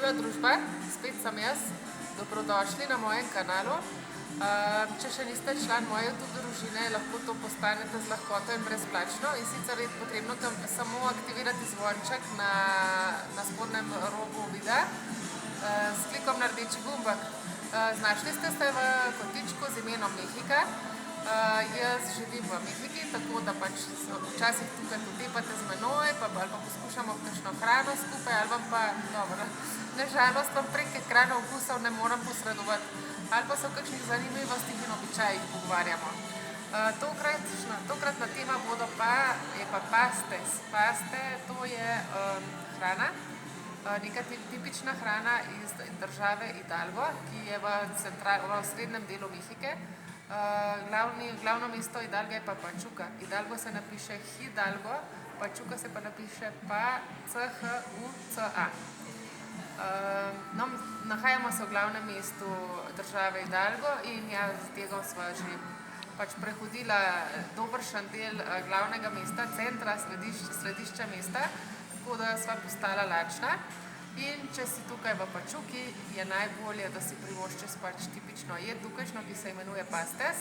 Živa družba, spet sem jaz. Dobrodošli na mojem kanalu. Če še niste član moje YouTube družine, lahko to postanete z lahkoto in brezplačno. In sicer je potrebno samo aktivirati zvonček na spodnjem robu videa s klikom na rdeči gumbek. Znašli ste se v kotičku z imenom Mehika. Jaz živim v Mehiki, tako da pač včasih tukaj potepate z menoj, ali pa poskušamo kakšno hrano skupaj, ali pa, dobro, na žalost vam prek ekrana okusov ne moram posredovati, ali pa se v kakšnih zanimivostih in običajih pogovarjamo. Tokratna tema je pa pastes. Paste, to je hrana, neka tipična hrana iz države Hidalgo, ki je v srednjem delu Mehike. Glavno mesto Hidalga je pa Pachuca. Hidalgo se napiše Hidalgo, Pachuca se pa napiše Pachuca. Nahajamo se v glavnem mestu države Hidalgo in jaz z tega sva že prehodila dobršen del glavnega mesta, centra, središča mesta, tako da sva postala lačna. In če si tukaj v Pachuki, je najbolje, da si privoščiš tipično jed tukajšno, ki se imenuje pastes.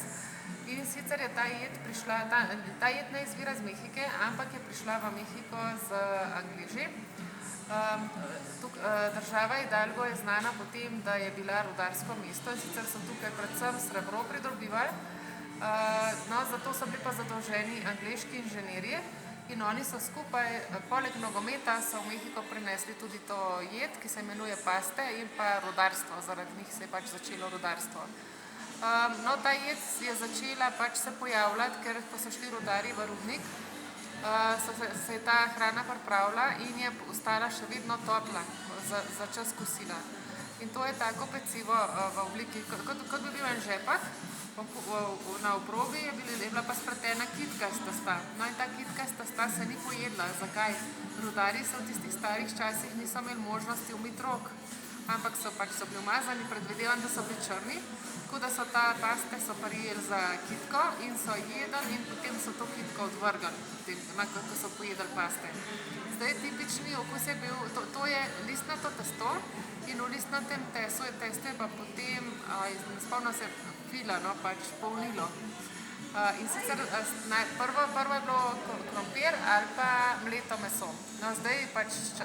In sicer je ta jed ne izvira z Mehike, ampak je prišla v Mehiko z Angleži. Država Hidalgo je znana po tem, da je bila rudarsko mesto, in sicer so tukaj predvsem srebro pridobivali. Zato so bili pa zadolženi angleški inženirji. In oni so skupaj, poleg nogometa, so v Mehiko prinesli tudi to jed, ki se imenuje paste, in pa rudarstvo, zaradi njih se je začelo rudarstvo. Ta jed je začela se pojavljati, ker ko so šli rudarji v rudnik, se je ta hrana pripravila in je ostala še vedno topla za čas kosila. In to je tako pecivo v obliki, kot bi bil en žepak. Na obrobi je bila pa spretena kitka s testa. In ta kitka s testa se ni pojedla. Zakaj? Rudarji se v tistih starih časih niso imeli možnosti umiti rok, ampak so bili umazani, predvidevam, da so bili črni, tako da so ta paste prijeli za kitko in so jedli in potem so to kitko odvrgli, ko so pojedli paste. Zdaj tipični okus je bil, to je listnato testo in v listnatem testu je pa potem, spomnim se, polnilo. In sicer prvo je bilo krompir ali pa mleto meso. Zdaj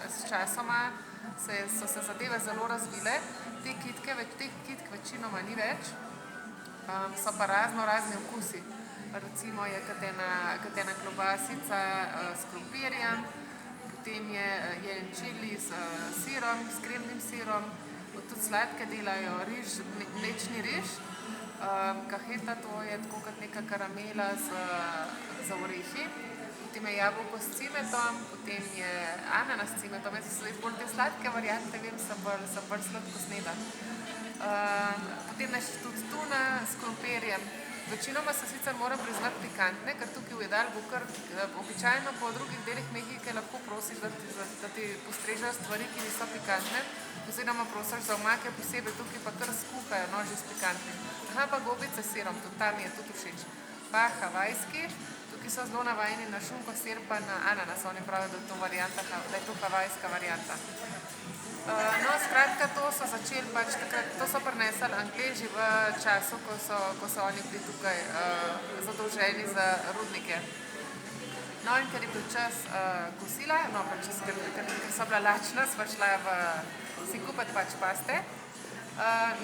s časoma so se zadeve zelo razvile, teh kitk večinoma ni več, so pa razni okusi. Recimo je kot ena klobasica s krompirjem, potem je čili s sirom, s kremnim sirom, tudi sladke delajo riž, mlečni riž. Kaheta, to je tako kot neka karamela z orehi, potem je jabolko s cimetom, potem je ananas s cimetom. Jaz so bolj te sladke variante, vem, sem bolj sladko sneda. Potem je tudi tuna s krompirjem. Večinoma so sicer, moram priznati, pikantne, ker tukaj v Hidalgu običajno po drugih delih Mehike lahko prosiš, da ti postrežejo stvari, ki niso pikantne, oziroma prosiš za omake posebej, tukaj pa kar skuhajo noži s pikantnim. Pa gobice s sirom, tudi tam mi je tudi všeč. Pa havajski, tukaj so zelo navajeni na šunko, sir pa na ananas, oni pravijo, da je to havajska varianta. Skratka, to so začeli to so prinesli Angleži v času, ko so oni bili tukaj zadolženi za rudnike. In ker je bil čas kosila, ker so bila lačna, sva šla si kupiti paste.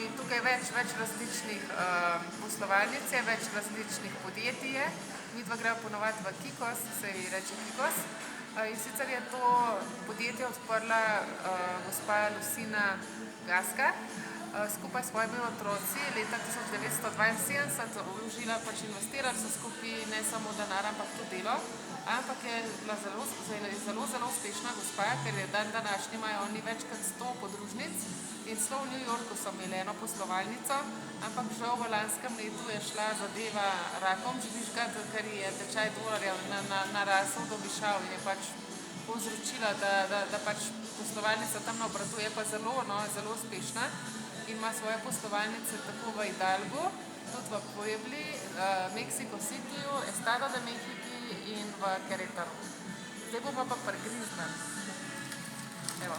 In tukaj več različnih poslovalnic je, več različnih podjetij je. Midva greva ponovadi v Kikos, se ji reče Kikos. In sicer je to podjetje odprla gospa Lucina Gaska skupaj s svojimi otroci leta 1972, vložila, investirali so skupaj ne samo denar, ampak tudi delo. Ampak je bila zelo uspešna gospa, ker je dan današnji imajo oni več kot 100 podružnic in celo v New Yorku so imeli eno poslovalnico, ampak žal v lanskem letu je šla zadeva rakom žvižgati, ker je tečaj dolarja narasel do višav in je povzročila, da poslovalnica tam ne obratuje, pa zelo uspešna in ima svoje poslovalnice tako v Hidalgu, tudi v Puebli, Mexico Cityju, Estado de Mexiki in v Querétaru. Zdaj bomo pa prigriznili. Evo.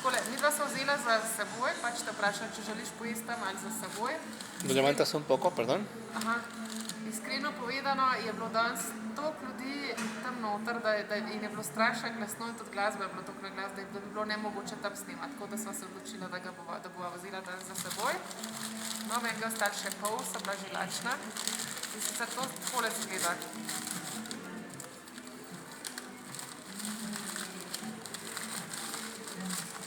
Takole, midva sva vzela za seboj, pač te vprašam, če želiš pojesti tam ali za seboj. ¿Nos levantas un poco, perdón? Aha. Iskreno povedano, je bilo danes toliko ljudi tam noter, in je bilo strašno glasno in tudi glasba je bila toliko glasna, da bi bilo nemogoče tam snemati. Tako da sva se odločila, da bova vzela danes za seboj. No, meni ga ostalo še pol, sem bila že lačna. In sicer to takole izgleda.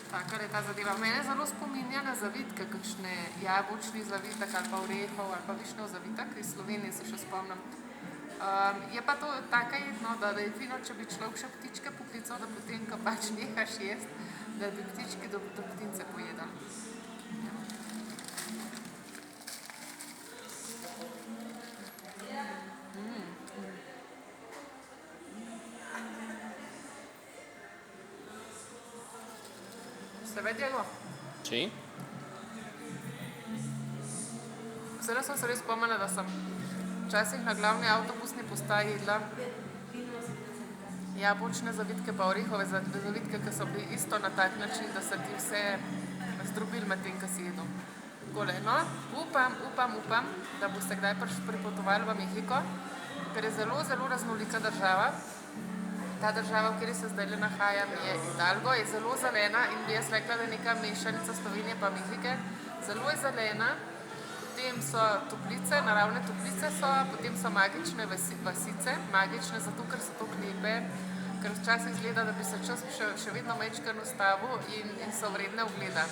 Takar je ta zadeva. Mene zelo spominja na zavitke, kakšne jabolčni zavitek ali pa orehov ali pa višnjev zavitek. Iz Slovenije se še spomnim. Je pa to taka jedno, da je fino, če bi človek še ptičke poklical, da potem, ko pač nehaš jesti, da bi ptički do ptince pojedali. Se ve, Diego? Sí. Zdaj sem se res spomnila, da sem včasih na glavni avtobusni postaji jedla jabolčne zavitke pa orehove zavitke, ki so bili isto na tak način, da se ti vse zdrobili med tem, ki si jedel. Takole, no, upam, da boste kdaj pripotovali v Mehiko, ker je zelo, zelo raznolika država. Ta država, v kateri se zdaj nahajam, je Hidalgo, je zelo zelena in bi jaz rekla, da je neka mešanica Slovenije pa Mehike. Zelo je zelena, potem so toplice, naravne toplice so, potem so magične vasice, magične zato, ker so tako lepe, ker včasih izgleda, da bi se čas še vedno majčkeno ustavil in so vredne ogleda.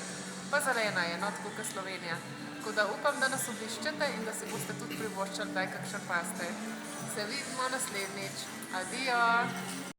Pa zelena je, no, tako kot Slovenija. Tako da upam, da nas obiščete in da si boste tudi privoščali kdaj kakšen paste. Se vidimo naslednjič. Adijo!